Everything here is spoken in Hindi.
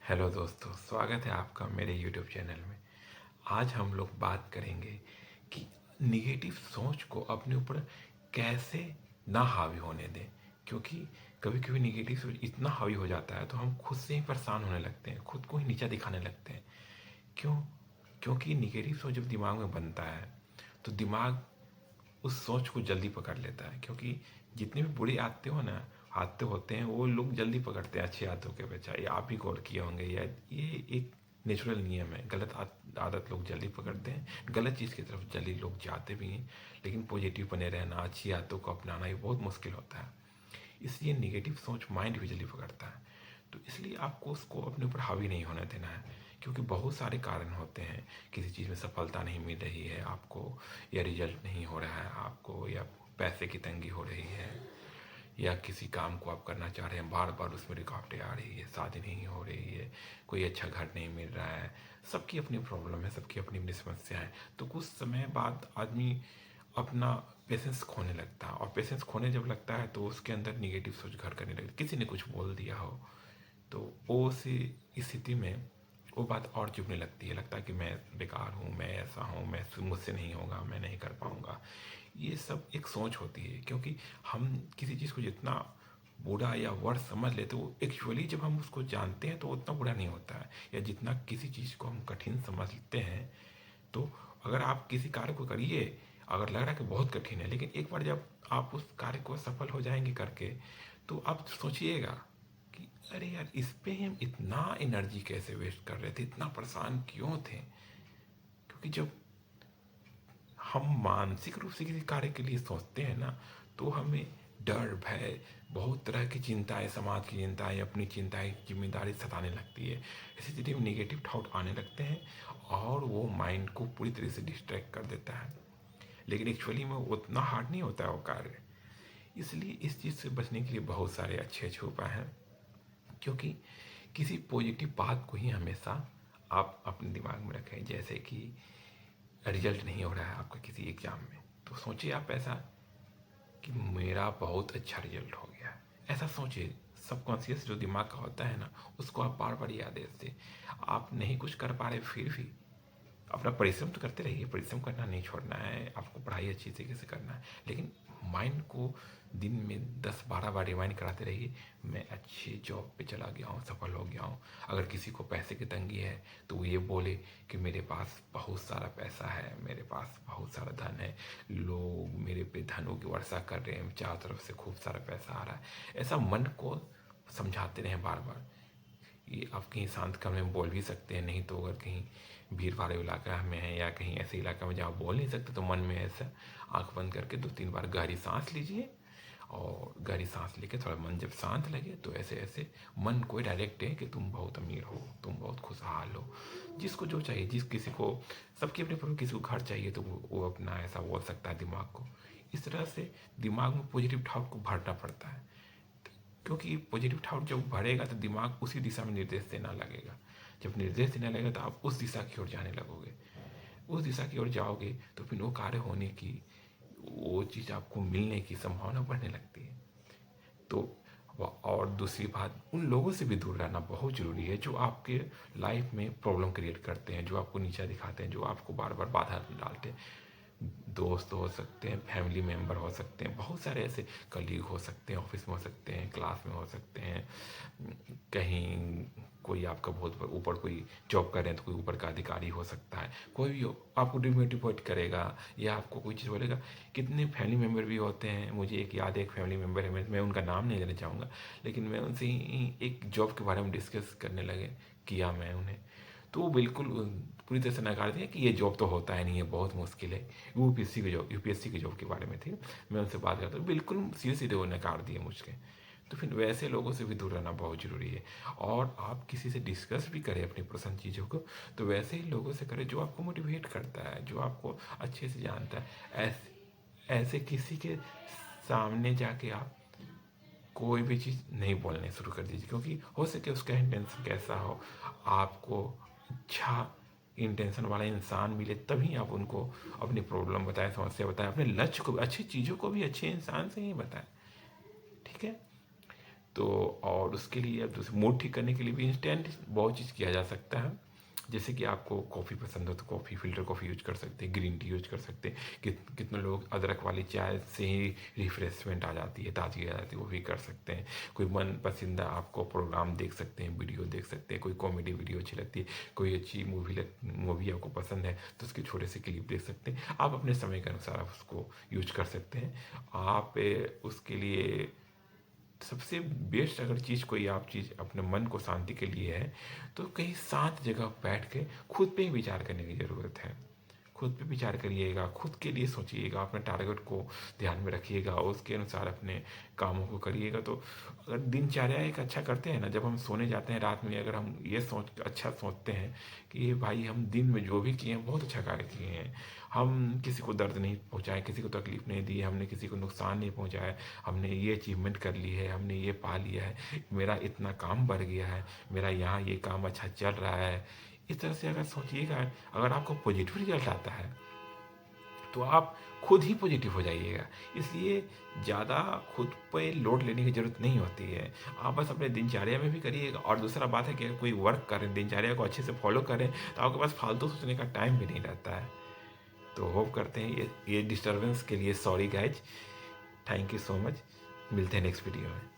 हेलो दोस्तों, स्वागत है आपका मेरे यूट्यूब चैनल में। आज हम लोग बात करेंगे कि निगेटिव सोच को अपने ऊपर कैसे ना हावी होने दें। क्योंकि कभी कभी निगेटिव सोच इतना हावी हो जाता है तो हम खुद से ही परेशान होने लगते हैं, खुद को ही नीचा दिखाने लगते हैं। क्यों? क्योंकि निगेटिव सोच जब दिमाग में बनता है तो दिमाग उस सोच को जल्दी पकड़ लेता है। क्योंकि जितने भी बुरी आदतें होते हैं वो लोग जल्दी पकड़ते हैं अच्छी आदतों के बजाय। आप भी गौर किए होंगे, या ये एक नेचुरल नियम है। गलत आदत लोग जल्दी पकड़ते हैं, गलत चीज़ की तरफ जल्दी लोग जाते भी हैं। लेकिन पॉजिटिव बने रहना, अच्छी आदतों को अपनाना ये बहुत मुश्किल होता है। इसलिए निगेटिव सोच माइंड भी जल्दी पकड़ता है। तो इसलिए आपको उसको अपने ऊपर हावी नहीं होने देना है। क्योंकि बहुत सारे कारण होते हैं। किसी चीज़ में सफलता नहीं मिल रही है आपको, या रिजल्ट नहीं हो रहा है आपको, या पैसे की तंगी हो रही है, या किसी काम को आप करना चाह रहे हैं बार बार उसमें रुकावटें आ रही है, शादी नहीं हो रही है, कोई अच्छा घर नहीं मिल रहा है। सबकी अपनी प्रॉब्लम है, सबकी अपनी अपनी समस्या है। तो कुछ समय बाद आदमी अपना पेशेंस खोने लगता है, और पेशेंस खोने जब लगता है तो उसके अंदर निगेटिव सोच घर करने लगती है। किसी ने कुछ बोल दिया हो तो वो सी स्थिति में वो बात और चुभने लगती है। लगता है कि मैं बेकार हूँ, मैं ऐसा हूँ, मैं मुझसे नहीं होगा, मैं नहीं कर पाऊँगा। ये सब एक सोच होती है। क्योंकि हम किसी चीज़ को जितना बुरा या वर्ष समझ लेते वो एक्चुअली जब हम उसको जानते हैं तो उतना बुरा नहीं होता है। या जितना किसी चीज़ को हम कठिन समझते हैं, तो अगर आप किसी कार्य को करिए, अगर लग रहा है कि बहुत कठिन है, लेकिन एक बार जब आप उस कार्य को सफल हो जाएंगे करके, तो आप सोचिएगा कि अरे यार, इस पे हम इतना एनर्जी कैसे वेस्ट कर रहे थे, इतना परेशान क्यों थे। क्योंकि जब हम मानसिक रूप से किसी कार्य के लिए सोचते हैं ना, तो हमें डर, भय, बहुत तरह की चिंताएं, समाज की चिंताएं, अपनी चिंताएं, जिम्मेदारी सताने लगती है। इसी तरह में निगेटिव थॉट आने लगते हैं और वो माइंड को पूरी तरह से डिस्ट्रैक्ट कर देता है। लेकिन एक्चुअली में उतना हार्ड नहीं होता है वो कार्य। इसलिए इस चीज़ से बचने के लिए बहुत सारे अच्छे अच्छे उपाय हैं। क्योंकि किसी पॉजिटिव बात को ही हमेशा आप अपने दिमाग में रखें। जैसे कि रिजल्ट नहीं हो रहा है आपका किसी एग्ज़ाम में, तो सोचिए आप ऐसा कि मेरा बहुत अच्छा रिजल्ट हो गया। ऐसा सोचिए। सबकॉन्शियस जो दिमाग का होता है ना, उसको आप बार बार याद दीजिए। आप नहीं कुछ कर पा रहे, फिर भी अपना परिश्रम तो करते रहिए। परिश्रम करना नहीं छोड़ना है आपको, पढ़ाई अच्छी तरीके से करना है। लेकिन माइंड को दिन में 10-12 बार रिमाइंड कराते रहिए, मैं अच्छी जॉब पे चला गया हूँ, सफल हो गया हूँ। अगर किसी को पैसे की तंगी है तो वो ये बोले कि मेरे पास बहुत सारा पैसा है, मेरे पास बहुत सारा धन है, लोग मेरे पे धनों की वर्षा कर रहे हैं, चारों तरफ से खूब सारा पैसा आ रहा है। ऐसा मन को समझाते रहें बार बार। ये आप कहीं शांत कमरे में बोल भी सकते हैं। नहीं तो अगर कहीं भीड़ भाड़ इलाका में है, या कहीं ऐसे इलाका में जहाँ बोल नहीं सकते, तो मन में ऐसा आंख बंद करके 2-3 बार गहरी सांस लीजिए। और गहरी सांस लेके थोड़ा मन जब शांत लगे तो ऐसे ऐसे मन को डायरेक्ट है कि तुम बहुत अमीर हो, तुम बहुत खुशहाल हो। जिसको जो चाहिए, जिस किसी को, सबकी अपने पर, किसी को घर चाहिए तो वो अपना ऐसा बोल सकता है दिमाग को। इस तरह से दिमाग में पॉजिटिव थॉट को भरना पड़ता है। क्योंकि पॉजिटिव थॉट जब बढ़ेगा तो दिमाग उसी दिशा में निर्देश देना लगेगा। जब निर्देश देने लगेगा तो आप उस दिशा की ओर जाने लगोगे। उस दिशा की ओर जाओगे तो फिर वो कार्य होने की, वो चीज़ आपको मिलने की संभावना बढ़ने लगती है। तो और दूसरी बात, उन लोगों से भी दूर रहना बहुत ज़रूरी है जो आपके लाइफ में प्रॉब्लम क्रिएट करते हैं, जो आपको नीचा दिखाते हैं, जो आपको बार बार बाधा डालते हैं। दोस्त हो सकते हैं, फैमिली मेम्बर हो सकते हैं, बहुत सारे ऐसे कलीग हो सकते हैं, ऑफिस में हो सकते हैं, क्लास में हो सकते हैं, कहीं कोई आपका बहुत ऊपर कोई जॉब कर रहे हैं तो कोई ऊपर का अधिकारी हो सकता है। कोई भी आपको डिमोटिवेट करेगा या आपको कोई चीज़ बोलेगा। कितने फैमिली मेम्बर भी होते हैं, मुझे एक याद है, एक फैमिली मेम्बर है, मैं उनका नाम नहीं लेना चाहूँगा, लेकिन मैं उनसे ही एक जॉब के बारे में डिस्कस करने लगे किया मैं उन्हें, तो वो बिल्कुल पूरी तरह से नकार दिया कि ये जॉब तो होता है नहीं, है बहुत मुश्किल है। यूपीएससी की जॉब के बारे में थी। मैं उनसे बात करता, बिल्कुल सीधे सीधे वो नकार दिए मुझके। तो फिर वैसे लोगों से भी दूर रहना बहुत ज़रूरी है। और आप किसी से डिस्कस भी करें अपनी पसंद चीज़ों को, तो वैसे ही लोगों से करें जो आपको मोटिवेट करता है, जो आपको अच्छे से जानता है। ऐसे ऐसे किसी के सामने जाके आप कोई भी चीज़ नहीं बोलने शुरू कर दीजिए। क्योंकि हो सके उसका इंटेंशन कैसा हो, आपको अच्छा इंटेंशन वाला इंसान मिले तभी आप उनको अपनी प्रॉब्लम बताएं, समस्या बताएं, अपने लक्ष्य को, अच्छी चीज़ों को भी अच्छे इंसान से ही बताएं। ठीक है? तो और उसके लिए अब दूसरे मूड ठीक करने के लिए भी इंस्टेंट बहुत चीज़ किया जा सकता है। जैसे कि आपको कॉफ़ी पसंद हो तो कॉफ़ी, फ़िल्टर कॉफ़ी यूज कर सकते हैं, ग्रीन टी यूज कर सकते हैं। कितने लोग अदरक वाली चाय से ही रिफ्रेशमेंट आ जाती है, ताजगी आ जाती है, वो भी कर सकते हैं। कोई मन पसंदीदा आपको प्रोग्राम देख सकते हैं, वीडियो देख सकते हैं। कोई कॉमेडी वीडियो अच्छी लगती है, कोई अच्छी मूवी आपको पसंद है तो उसके छोटे से क्लिप देख सकते हैं। आप अपने समय के अनुसार आप उसको यूज कर सकते हैं। आप उसके लिए सबसे बेस्ट अगर चीज़ कोई आप चीज़ अपने मन को शांति के लिए है तो कहीं शांत जगह बैठ के खुद पे ही विचार करने की ज़रूरत है। खुद पे विचार करिएगा, खुद के लिए सोचिएगा, अपने टारगेट को ध्यान में रखिएगा, उसके अनुसार अपने कामों को करिएगा। तो अगर दिनचर्या एक अच्छा करते हैं ना, जब हम सोने जाते हैं रात में, अगर हम ये अच्छा सोचते हैं कि भाई हम दिन में जो भी किए हैं बहुत अच्छा कार्य किए हैं, हम किसी को दर्द नहीं पहुंचाए, किसी को तकलीफ नहीं दी, हमने किसी को नुकसान नहीं पहुंचाया, हमने ये अचीवमेंट कर ली है, हमने ये पा लिया है, मेरा इतना काम बढ़ गया है, मेरा यहाँ ये काम अच्छा चल रहा है। इस तरह से अगर सोचिएगा, अगर आपको पॉजिटिव रिजल्ट आता है तो आप खुद ही पॉजिटिव हो जाइएगा। इसलिए ज़्यादा खुद पे लोड लेने की ज़रूरत नहीं होती है। आप बस अपने दिनचर्या में भी करिएगा। और दूसरा बात है कि अगर कोई वर्क करें, दिनचर्या को अच्छे से फॉलो करें तो आपके पास फालतू सोचने का टाइम भी नहीं रहता है। तो होप करते हैं ये डिस्टर्बेंस के लिए sorry guys. Thank you so much. मिलते हैं नेक्स्ट वीडियो में।